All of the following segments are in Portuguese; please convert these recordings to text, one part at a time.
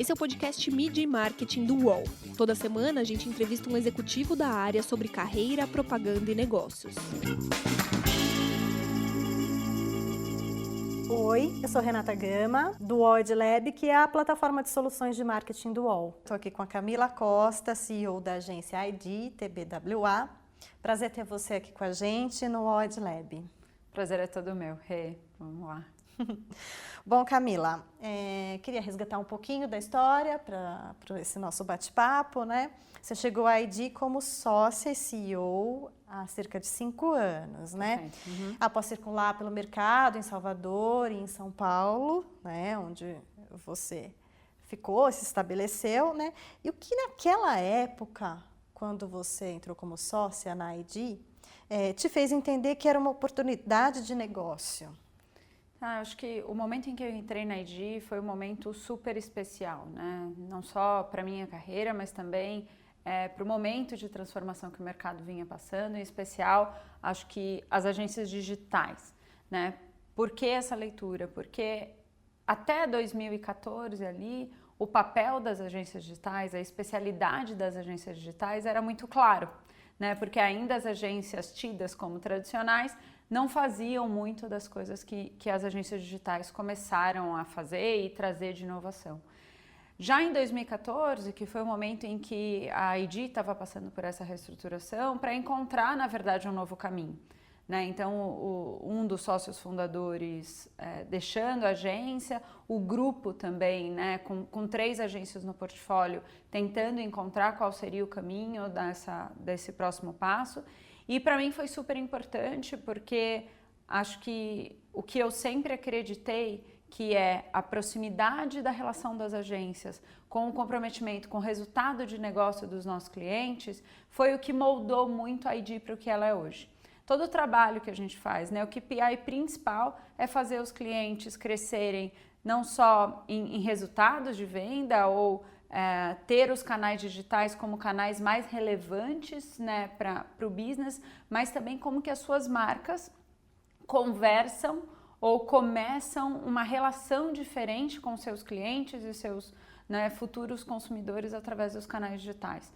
Esse é o podcast Mídia e Marketing do UOL. Toda semana a gente entrevista um executivo da área sobre carreira, propaganda e negócios. Oi, eu sou Renata Gama, do UOL Lab, que é a plataforma de soluções de marketing do UOL. Estou aqui com a Camila Costa, CEO da agência ID, TBWA. Prazer ter você aqui com a gente no UOL Lab. Prazer é todo meu. Vamos lá. Bom, Camila, queria resgatar um pouquinho da história para esse nosso bate-papo, né? Você chegou à ID como sócia e CEO há cerca de 5 anos, né? Uhum. Após circular pelo mercado em Salvador e em São Paulo, né? Onde você ficou, se estabeleceu, né? E o que naquela época, quando você entrou como sócia na ID, te fez entender que era uma oportunidade de negócio? Acho que o momento em que eu entrei na ID foi um momento super especial, né? Não só para a minha carreira, mas também para o momento de transformação que o mercado vinha passando, em especial, acho que as agências digitais, né? Por que essa leitura? Porque até 2014 ali, o papel das agências digitais, a especialidade das agências digitais era muito claro, né? Porque ainda as agências tidas como tradicionais não faziam muito das coisas que as agências digitais começaram a fazer e trazer de inovação. Já em 2014, que foi o momento em que a ID estava passando por essa reestruturação para encontrar, na verdade, um novo caminho, né? Então, um dos sócios fundadores deixando a agência, o grupo também, né, com 3 agências no portfólio, tentando encontrar qual seria o caminho desse próximo passo. E para mim foi super importante porque acho que o que eu sempre acreditei, que é a proximidade da relação das agências com o comprometimento com o resultado de negócio dos nossos clientes, foi o que moldou muito a ID para o que ela é hoje. Todo o trabalho que a gente faz, né, o KPI principal é fazer os clientes crescerem não só em resultados de venda ou ter os canais digitais como canais mais relevantes, né, para o business, mas também como que as suas marcas conversam ou começam uma relação diferente com seus clientes e seus, né, futuros consumidores através dos canais digitais.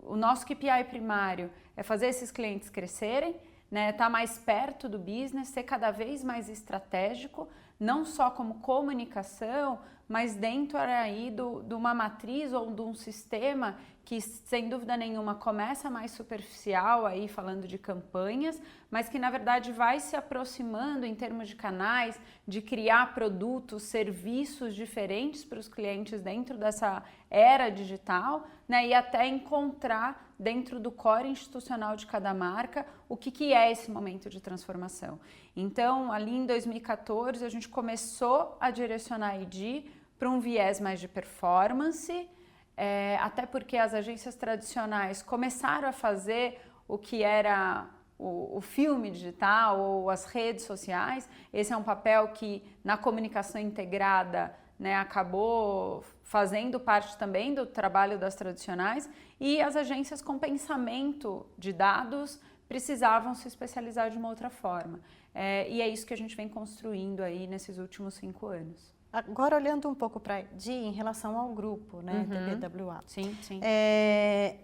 O nosso KPI primário é fazer esses clientes crescerem, né, estar mais perto do business, ser cada vez mais estratégico, não só como comunicação, mas dentro aí de uma matriz ou de um sistema que, sem dúvida nenhuma, começa mais superficial, aí falando de campanhas, mas que, na verdade, vai se aproximando em termos de canais, de criar produtos, serviços diferentes para os clientes dentro dessa era digital, né, e até encontrar dentro do core institucional de cada marca o que é esse momento de transformação. Então, ali em 2014, a gente começou a direcionar a ID para um viés mais de performance, até porque as agências tradicionais começaram a fazer o que era o filme digital ou as redes sociais. Esse é um papel que na comunicação integrada, né, acabou fazendo parte também do trabalho das tradicionais, e as agências com pensamento de dados precisavam se especializar de uma outra forma. E é isso que a gente vem construindo aí nesses últimos 5 anos. Agora, olhando um pouco para a ID em relação ao grupo, né, TBWA. Sim, sim.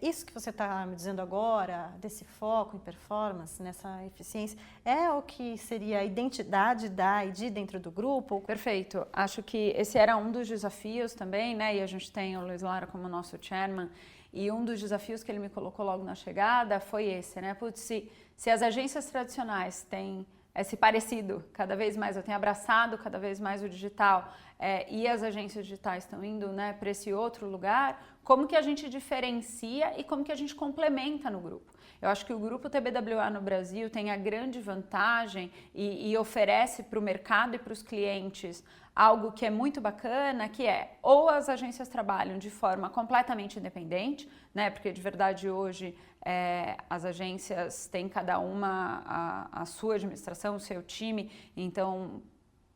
Isso que você está me dizendo agora, desse foco em performance, nessa eficiência, é o que seria a identidade da ID dentro do grupo? Perfeito. Acho que esse era um dos desafios também, né, e a gente tem o Luiz Lara como nosso chairman, e um dos desafios que ele me colocou logo na chegada foi esse, né, putz, se as agências tradicionais têm esse parecido, cada vez mais eu tenho abraçado cada vez mais o digital, e as agências digitais estão indo, né, para esse outro lugar, como que a gente diferencia e como que a gente complementa no grupo? Eu acho que o grupo TBWA no Brasil tem a grande vantagem e oferece para o mercado e para os clientes algo que é muito bacana, que é ou as agências trabalham de forma completamente independente, né, porque de verdade hoje as agências têm cada uma a sua administração, o seu time, então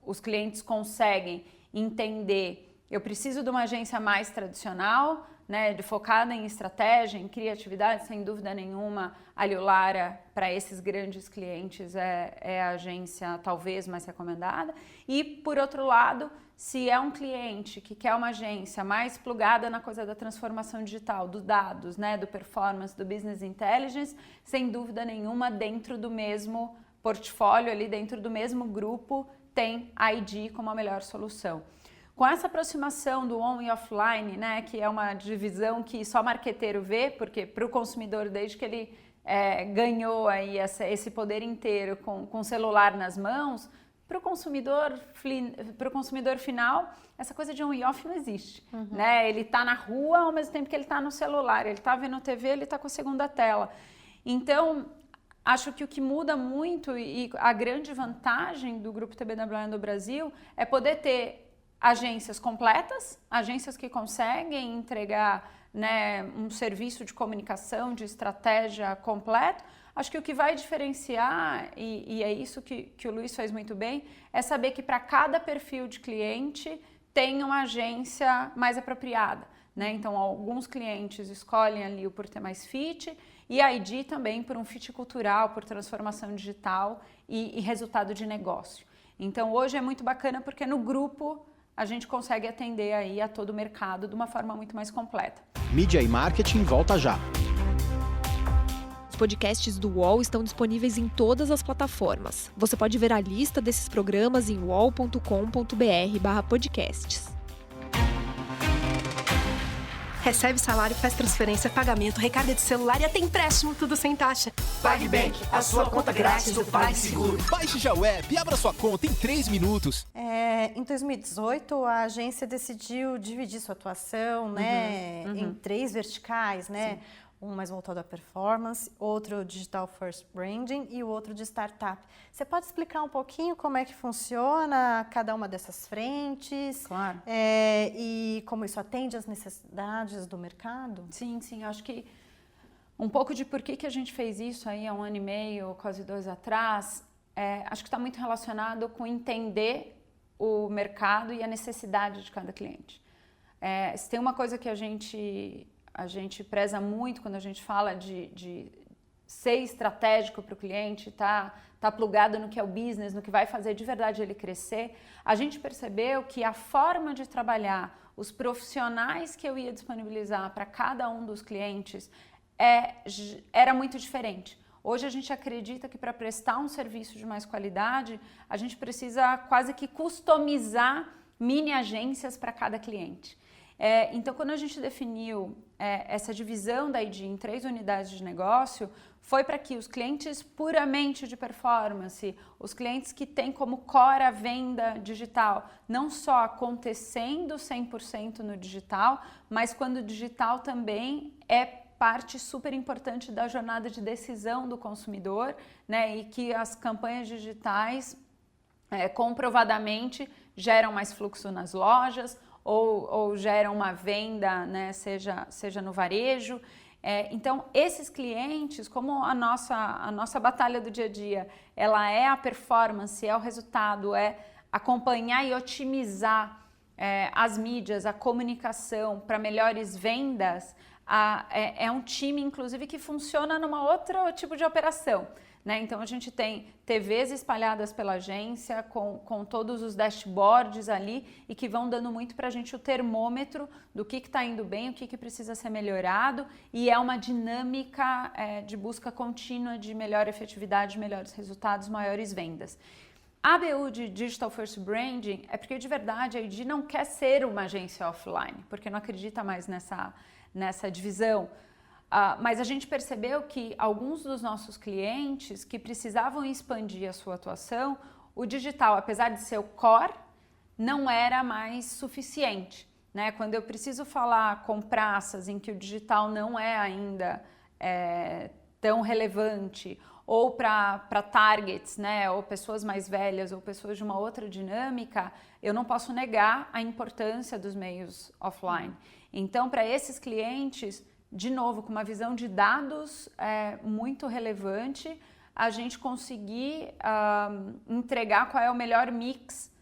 os clientes conseguem entender eu preciso de uma agência mais tradicional, né, focada em estratégia, em criatividade, sem dúvida nenhuma, a Liulara, para esses grandes clientes, é a agência talvez mais recomendada. E, por outro lado, se é um cliente que quer uma agência mais plugada na coisa da transformação digital, dos dados, né, do performance, do business intelligence, sem dúvida nenhuma, dentro do mesmo portfólio, ali dentro do mesmo grupo, tem a ID como a melhor solução. Com essa aproximação do on e offline, né, que é uma divisão que só marqueteiro vê, porque para o consumidor, desde que ele ganhou aí esse poder inteiro com o celular nas mãos, para o consumidor final, essa coisa de on e off não existe. Né? Ele está na rua ao mesmo tempo que ele está no celular, ele está vendo TV, ele está com a segunda tela. Então, acho que o que muda muito e a grande vantagem do Grupo TBWA no Brasil é poder ter agências completas, agências que conseguem entregar, né, um serviço de comunicação, de estratégia completo. Acho que o que vai diferenciar, e é isso que o Luiz faz muito bem, é saber que para cada perfil de cliente tem uma agência mais apropriada. Né? Então, alguns clientes escolhem a Liu por ter mais fit e a ID também por um fit cultural, por transformação digital e resultado de negócio. Então, hoje é muito bacana porque no grupo a gente consegue atender aí a todo o mercado de uma forma muito mais completa. Mídia e Marketing volta já. Os podcasts do UOL estão disponíveis em todas as plataformas. Você pode ver a lista desses programas em uol.com.br/podcasts. Recebe salário, faz transferência, pagamento, recarga de celular e até empréstimo, tudo sem taxa. PagBank, a sua conta grátis do PagSeguro. Baixe já o app e abra sua conta em 3 minutos. Em 2018, a agência decidiu dividir sua atuação, né, em 3 verticais, né? Sim. Um mais voltado à performance, outro digital first branding e o outro de startup. Você pode explicar um pouquinho como é que funciona cada uma dessas frentes? Claro. E como isso atende às necessidades do mercado? Sim, acho que um pouco de por que a gente fez isso aí há 1 ano e meio, quase 2 atrás, acho que está muito relacionado com entender o mercado e a necessidade de cada cliente. Se tem uma coisa que a gente preza muito quando a gente fala de ser estratégico para o cliente, tá plugado no que é o business, no que vai fazer de verdade ele crescer, a gente percebeu que a forma de trabalhar, os profissionais que eu ia disponibilizar para cada um dos clientes era muito diferente. Hoje a gente acredita que para prestar um serviço de mais qualidade, a gente precisa quase que customizar mini agências para cada cliente. Então, quando a gente definiu essa divisão da ID em 3 unidades de negócio, foi para que os clientes puramente de performance, os clientes que têm como core a venda digital, não só acontecendo 100% no digital, mas quando o digital também é parte super importante da jornada de decisão do consumidor, né? E que as campanhas digitais comprovadamente geram mais fluxo nas lojas, ou geram uma venda, né, seja no varejo. Então, esses clientes, como a nossa batalha do dia a dia, ela é a performance, é o resultado, é acompanhar e otimizar as mídias, a comunicação para melhores vendas, é um time, inclusive, que funciona numa outro tipo de operação. Né? Então, a gente tem TVs espalhadas pela agência, com todos os dashboards ali e que vão dando muito para a gente o termômetro do que está indo bem, o que precisa ser melhorado, e é uma dinâmica de busca contínua de melhor efetividade, melhores resultados, maiores vendas. A BU de Digital First Branding é porque, de verdade, a ID não quer ser uma agência offline, porque não acredita mais nessa divisão. Mas a gente percebeu que alguns dos nossos clientes que precisavam expandir a sua atuação, o digital, apesar de ser o core, não era mais suficiente. Né? Quando eu preciso falar com praças em que o digital não é ainda tão relevante, ou para targets, né? Ou pessoas mais velhas, ou pessoas de uma outra dinâmica, eu não posso negar a importância dos meios offline. Então, para esses clientes, de novo, com uma visão de dados muito relevante, a gente conseguir entregar qual é o melhor mix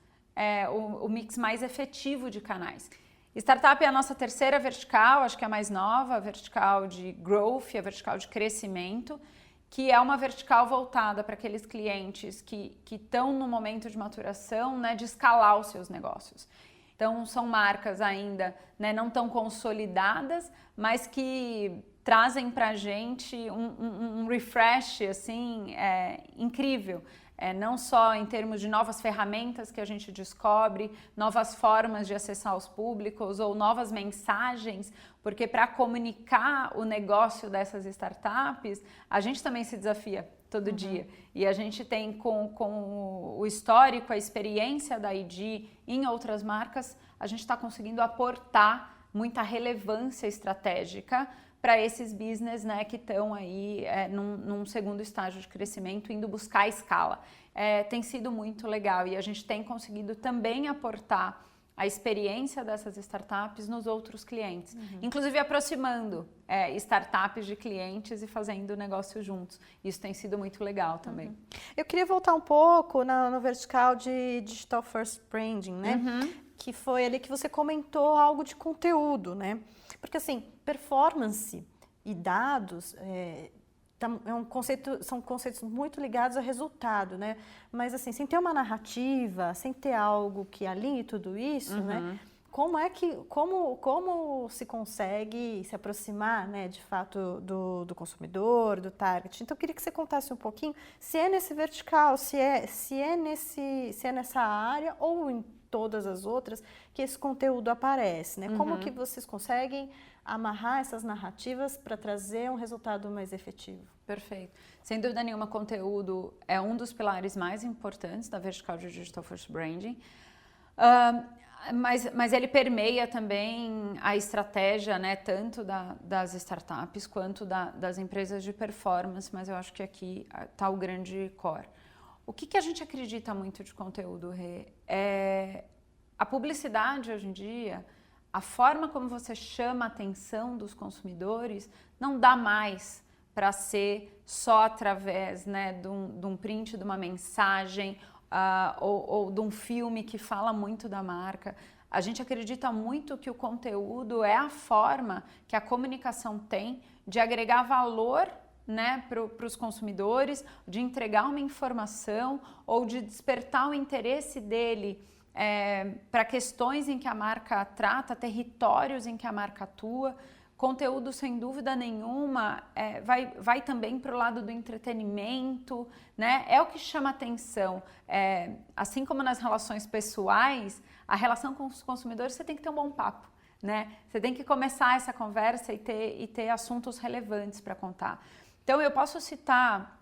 o mix mais efetivo de canais. Startup é a nossa terceira vertical, acho que é a mais nova, a vertical de growth, a vertical de crescimento, que é uma vertical voltada para aqueles clientes que estão no momento de maturação, né, de escalar os seus negócios. Então, são marcas ainda, né, não tão consolidadas, mas que trazem para a gente um refresh assim, incrível. Não só em termos de novas ferramentas que a gente descobre, novas formas de acessar os públicos ou novas mensagens, porque para comunicar o negócio dessas startups, a gente também se desafia todo dia. E a gente tem com o histórico, a experiência da ID em outras marcas, a gente está conseguindo aportar muita relevância estratégica para esses business, né, que estão aí num segundo estágio de crescimento, indo buscar a escala. Tem sido muito legal e a gente tem conseguido também aportar a experiência dessas startups nos outros clientes, inclusive aproximando startups de clientes e fazendo negócio juntos. Isso tem sido muito legal também. Eu queria voltar um pouco no vertical de Digital First Branding, né? Que foi ali que você comentou algo de conteúdo, né? Porque assim, performance e dados são conceitos muito ligados a resultado, né? Mas assim, sem ter uma narrativa, sem ter algo que alinhe tudo isso, né? Como se consegue se aproximar, né, de fato do consumidor, do target? Então eu queria que você contasse um pouquinho se é nesse vertical, se é nessa área ou em todas as outras que esse conteúdo aparece, né? Como que vocês conseguem amarrar essas narrativas para trazer um resultado mais efetivo? Perfeito. Sem dúvida nenhuma, conteúdo é um dos pilares mais importantes da vertical de Digital First Branding, mas ele permeia também a estratégia, né, tanto das startups quanto das empresas de performance, mas eu acho que aqui está o grande core. O que a gente acredita muito de conteúdo, Rê? A publicidade hoje em dia, a forma como você chama a atenção dos consumidores não dá mais para ser só através, né, de um print, de uma mensagem ou de um filme que fala muito da marca. A gente acredita muito que o conteúdo é a forma que a comunicação tem de agregar valor, né, para os consumidores, de entregar uma informação ou de despertar o interesse dele para questões em que a marca trata, territórios em que a marca atua. Conteúdo, sem dúvida nenhuma, vai também para o lado do entretenimento, né? É o que chama atenção. Assim como nas relações pessoais, a relação com os consumidores, você tem que ter um bom papo, né? Você tem que começar essa conversa e ter assuntos relevantes para contar. Então, eu posso citar,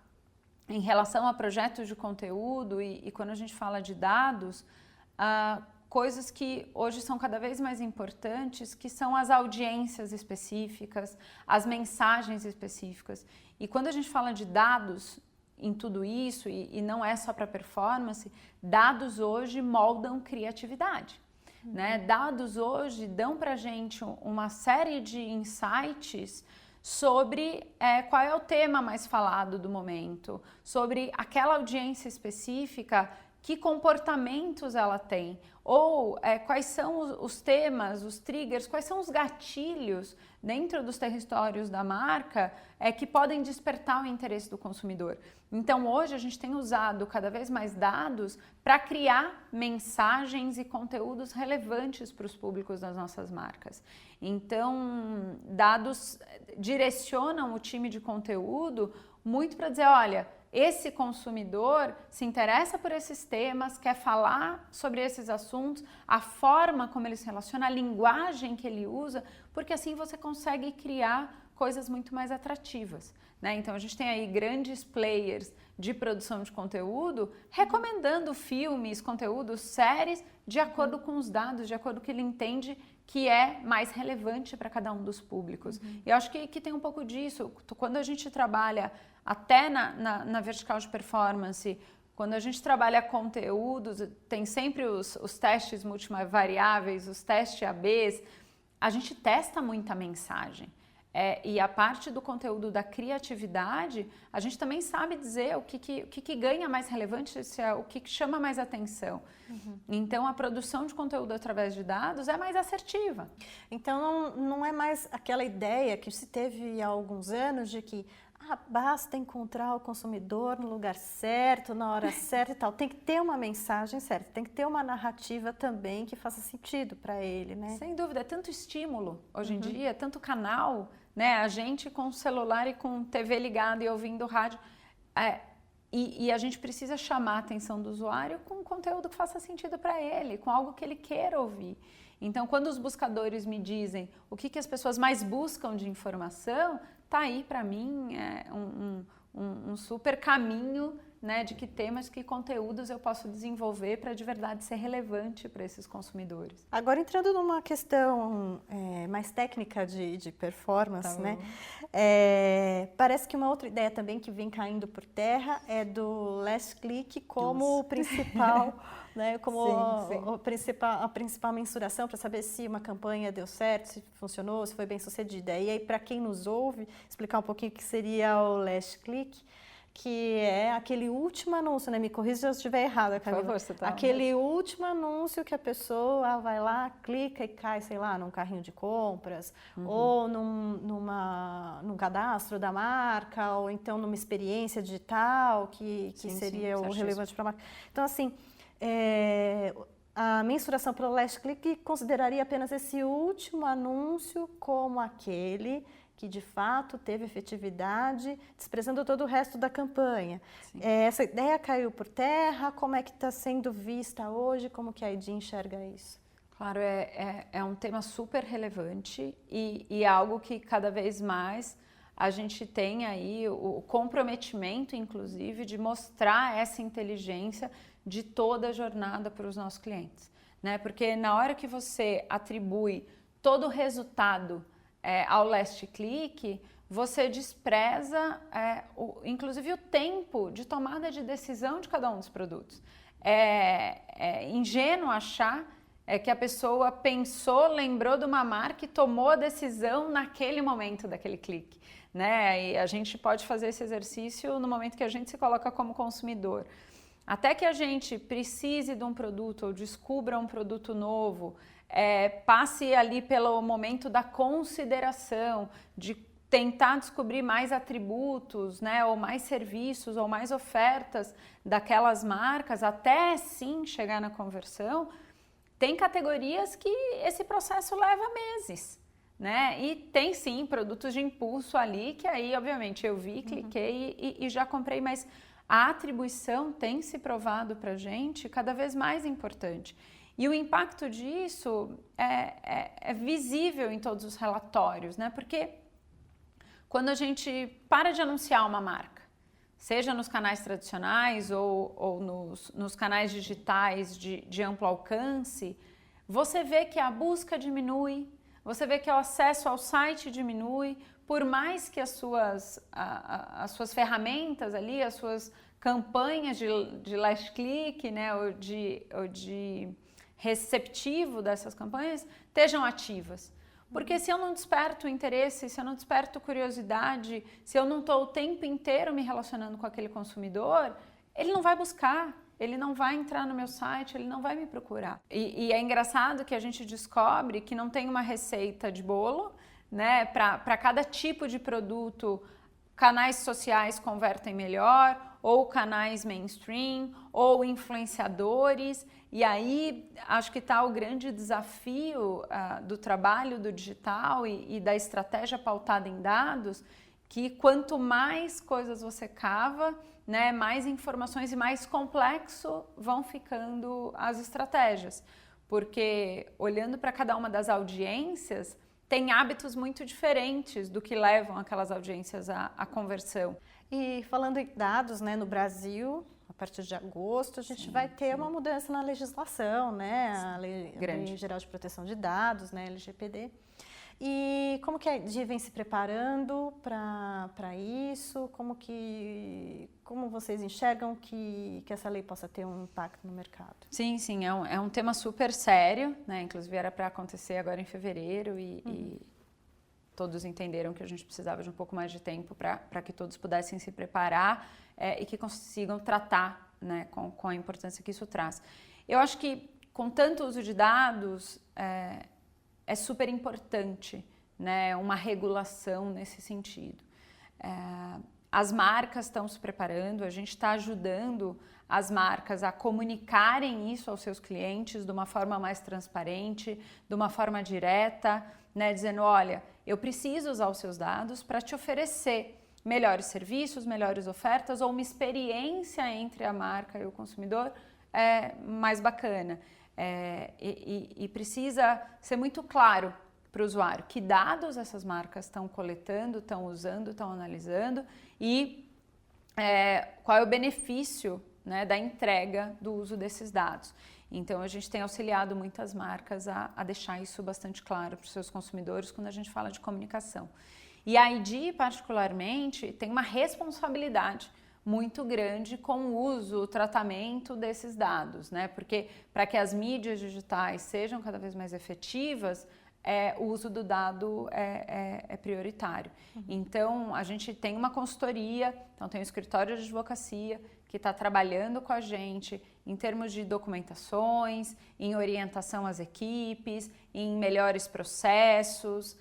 em relação a projetos de conteúdo e quando a gente fala de dados, coisas que hoje são cada vez mais importantes, que são as audiências específicas, as mensagens específicas. E quando a gente fala de dados em tudo isso, e não é só para performance, dados hoje moldam criatividade. Né? Dados hoje dão para a gente uma série de insights sobre qual é o tema mais falado do momento, sobre aquela audiência específica, que comportamentos ela tem, ou quais são os temas, os triggers, quais são os gatilhos dentro dos territórios da marca que podem despertar o interesse do consumidor. Então, hoje a gente tem usado cada vez mais dados para criar mensagens e conteúdos relevantes para os públicos das nossas marcas. Então, dados direcionam o time de conteúdo muito para dizer, olha, esse consumidor se interessa por esses temas, quer falar sobre esses assuntos, a forma como ele se relaciona, a linguagem que ele usa, porque assim você consegue criar coisas muito mais atrativas, né? Então a gente tem aí grandes players de produção de conteúdo recomendando filmes, conteúdos, séries, de acordo com os dados, de acordo com o que ele entende que é mais relevante para cada um dos públicos. E eu acho que tem um pouco disso. Quando a gente trabalha até na vertical de performance, quando a gente trabalha conteúdos, tem sempre os testes multivariáveis, os testes ABs, a gente testa muita mensagem. e a parte do conteúdo da criatividade, a gente também sabe dizer o que ganha mais relevante, o que chama mais atenção. Então, a produção de conteúdo através de dados é mais assertiva. Então, não é mais aquela ideia que se teve há alguns anos de que basta encontrar o consumidor no lugar certo, na hora certa e tal. Tem que ter uma mensagem certa, tem que ter uma narrativa também que faça sentido para ele, né? Sem dúvida, é tanto estímulo hoje em dia, tanto canal, né? A gente com o celular e com TV ligada e ouvindo rádio. E a gente precisa chamar a atenção do usuário com conteúdo que faça sentido para ele, com algo que ele queira ouvir. Então, quando os buscadores me dizem o que as pessoas mais buscam de informação, tá aí para mim um super caminho, né, de que temas, que conteúdos eu posso desenvolver para de verdade ser relevante para esses consumidores. Agora, entrando numa questão mais técnica de performance, né? Parece que uma outra ideia também que vem caindo por terra é do last click como o principal, né? Como a principal mensuração para saber se uma campanha deu certo, se funcionou, se foi bem sucedida. E aí, para quem nos ouve, explicar um pouquinho o que seria o last click, que é aquele último anúncio, né? Me corrija se eu estiver errada, Camila. Por favor, você tá aquele último anúncio que a pessoa vai lá, clica e cai, sei lá, num carrinho de compras, ou num cadastro da marca, ou então numa experiência digital que seria o relevante para a marca. Então, assim, a mensuração pelo last click consideraria apenas esse último anúncio como aquele que de fato teve efetividade, desprezando todo o resto da campanha. Essa ideia caiu por terra, como é que está sendo vista hoje, como que a ID enxerga isso? Claro, é um tema super relevante e algo que cada vez mais a gente tem aí o comprometimento, inclusive, de mostrar essa inteligência de toda a jornada para os nossos clientes, né? Porque na hora que você atribui todo o resultado ao last click, você despreza, inclusive, o tempo de tomada de decisão de cada um dos produtos. É ingênuo achar que a pessoa pensou, lembrou de uma marca e tomou a decisão naquele momento daquele clique, né? E a gente pode fazer esse exercício no momento que a gente se coloca como consumidor. Até que a gente precise de um produto ou descubra um produto novo, passe ali pelo momento da consideração, de tentar descobrir mais atributos, né, ou mais serviços, ou mais ofertas daquelas marcas, até sim chegar na conversão, tem categorias que esse processo leva meses, né? E tem sim produtos de impulso ali, que aí, obviamente, eu vi, cliquei e já comprei, mas a atribuição tem se provado para a gente cada vez mais importante. E o impacto disso é visível em todos os relatórios, né? Porque quando a gente para de anunciar uma marca, seja nos canais tradicionais ou nos canais digitais de amplo alcance, você vê que a busca diminui, você vê que o acesso ao site diminui, por mais que as suas ferramentas ali, as suas campanhas de last click, né, ou de receptivo dessas campanhas estejam ativas. Porque se eu não desperto interesse, se eu não desperto curiosidade, se eu não estou o tempo inteiro me relacionando com aquele consumidor, ele não vai buscar, ele não vai entrar no meu site, ele não vai me procurar. E é engraçado que a gente descobre que não tem uma receita de bolo, né? Para cada tipo de produto, canais sociais convertem melhor, ou canais mainstream, ou influenciadores. E aí, acho que está o grande desafio do trabalho do digital e da estratégia pautada em dados, que quanto mais coisas você cava, né, mais informações e mais complexo vão ficando as estratégias. Porque, olhando para cada uma das audiências, tem hábitos muito diferentes do que levam aquelas audiências à conversão. E falando em dados, né, no Brasil, a partir de agosto, a gente vai ter uma mudança na legislação, né? A Lei Geral de Proteção de Dados, né, LGPD. E como que a ID vem se preparando para isso? Como vocês enxergam que essa lei possa ter um impacto no mercado? Sim, é um tema super sério, né? Inclusive era para acontecer agora em fevereiro e todos entenderam que a gente precisava de um pouco mais de tempo para que todos pudessem se preparar e que consigam tratar, né, com a importância que isso traz. Eu acho que com tanto uso de dados é super importante, né, uma regulação nesse sentido. As marcas estão se preparando, a gente está ajudando as marcas a comunicarem isso aos seus clientes de uma forma mais transparente, de uma forma direta, né, dizendo, olha, eu preciso usar os seus dados para te oferecer melhores serviços, melhores ofertas ou uma experiência entre a marca e o consumidor mais bacana. E precisa ser muito claro para o usuário que dados essas marcas estão coletando, estão usando, estão analisando e qual é o benefício, né, da entrega do uso desses dados. Então, a gente tem auxiliado muitas marcas a deixar isso bastante claro para os seus consumidores quando a gente fala de comunicação. E a ID, particularmente, tem uma responsabilidade muito grande com o uso, o tratamento desses dados, né? Porque para que as mídias digitais sejam cada vez mais efetivas, o uso do dado é prioritário. Então, a gente tem uma consultoria, então tem um escritório de advocacia que está trabalhando com a gente em termos de documentações, em orientação às equipes, em melhores processos,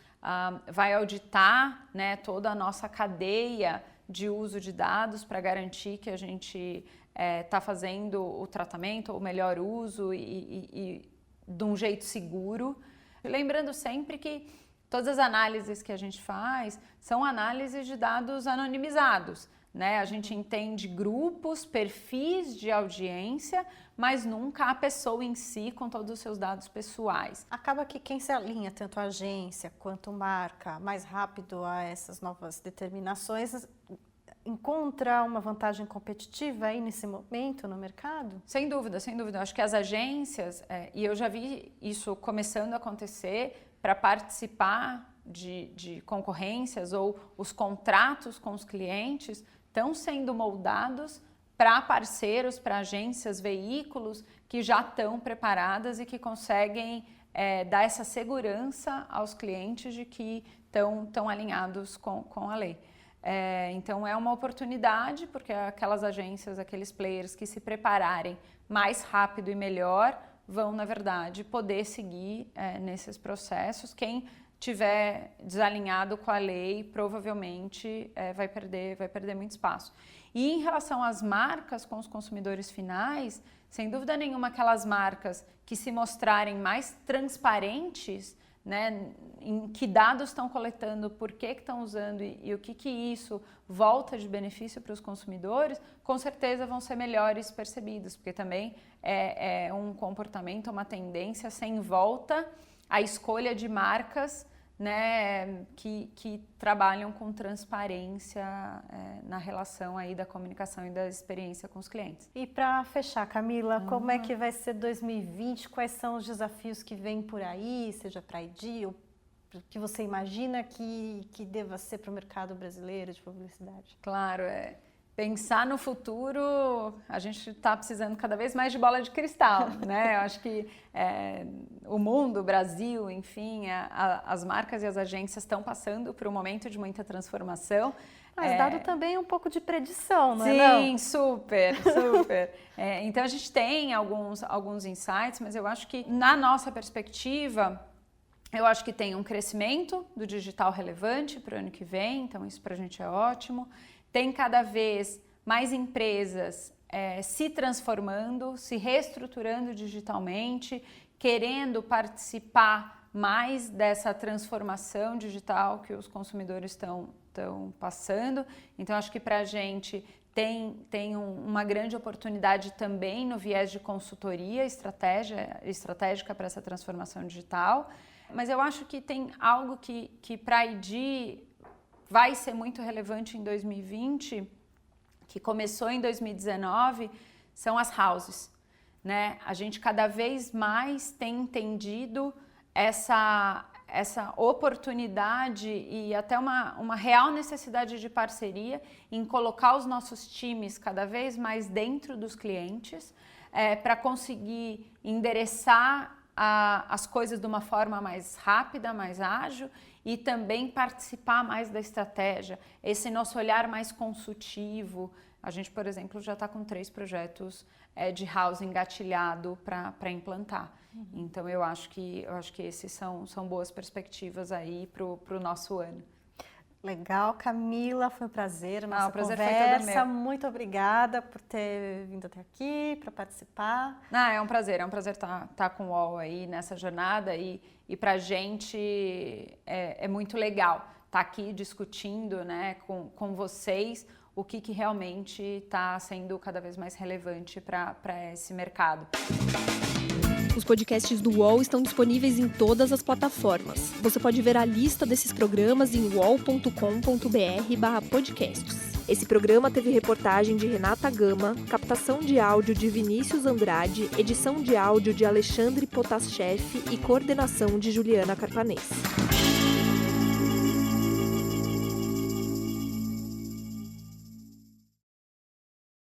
vai auditar, né, toda a nossa cadeia de uso de dados para garantir que a gente está fazendo o tratamento, o melhor uso e de um jeito seguro. Lembrando sempre que todas as análises que a gente faz são análises de dados anonimizados, né? A gente entende grupos, perfis de audiência, mas nunca a pessoa em si com todos os seus dados pessoais. Acaba que quem se alinha, tanto a agência quanto marca, mais rápido a essas novas determinações, encontra uma vantagem competitiva aí nesse momento no mercado? Sem dúvida, sem dúvida. Eu acho que as agências, e eu já vi isso começando a acontecer, para participar de concorrências ou os contratos com os clientes estão sendo moldados para parceiros, para agências, veículos que já estão preparadas e que conseguem dar essa segurança aos clientes de que estão alinhados com a lei. Então é uma oportunidade, porque aquelas agências, aqueles players que se prepararem mais rápido e melhor vão, na verdade, poder seguir nesses processos. Quem tiver desalinhado com a lei, provavelmente vai perder muito espaço. E em relação às marcas com os consumidores finais, sem dúvida nenhuma, aquelas marcas que se mostrarem mais transparentes, né, em que dados estão coletando, por que estão usando e o que isso volta de benefício para os consumidores, com certeza vão ser melhores percebidos, porque também é um comportamento, uma tendência sem volta à escolha de marcas, né, que trabalham com transparência na relação aí da comunicação e da experiência com os clientes. E para fechar, Camila, como é que vai ser 2020? Quais são os desafios que vêm por aí, seja para a ID ou que você imagina que deva ser para o mercado brasileiro de publicidade? Claro, pensar no futuro, a gente está precisando cada vez mais de bola de cristal, né? Eu acho que o mundo, o Brasil, enfim, as marcas e as agências estão passando por um momento de muita transformação. Mas dado também um pouco de predição, não é? Sim, super, super. Então a gente tem alguns insights, mas eu acho que na nossa perspectiva, eu acho que tem um crescimento do digital relevante para o ano que vem, então isso para a gente é ótimo. Tem cada vez mais empresas se transformando, se reestruturando digitalmente, querendo participar mais dessa transformação digital que os consumidores estão passando. Então, acho que para a gente tem uma grande oportunidade também no viés de consultoria estratégica para essa transformação digital. Mas eu acho que tem algo que para a ID vai ser muito relevante em 2020, que começou em 2019, são as houses, né? A gente cada vez mais tem entendido essa oportunidade e até uma real necessidade de parceria em colocar os nossos times cada vez mais dentro dos clientes, para conseguir endereçar as coisas de uma forma mais rápida, mais ágil e também participar mais da estratégia, esse nosso olhar mais consultivo. A gente, por exemplo, já está com 3 projetos de housing engatilhado para implantar. Então, eu acho que esses são boas perspectivas aí para o nosso ano. Legal, Camila, foi um prazer a nossa prazer conversa. foi todo meu. Muito obrigada por ter vindo até aqui para participar. É um prazer estar com o UOL aí nessa jornada e para a gente é muito legal estar aqui discutindo, né, com vocês o que realmente está sendo cada vez mais relevante para esse mercado. Os podcasts do UOL estão disponíveis em todas as plataformas. Você pode ver a lista desses programas em uol.com.br/podcasts. Esse programa teve reportagem de Renata Gama, captação de áudio de Vinícius Andrade, edição de áudio de Alexandre Potashev e coordenação de Juliana Carpanês.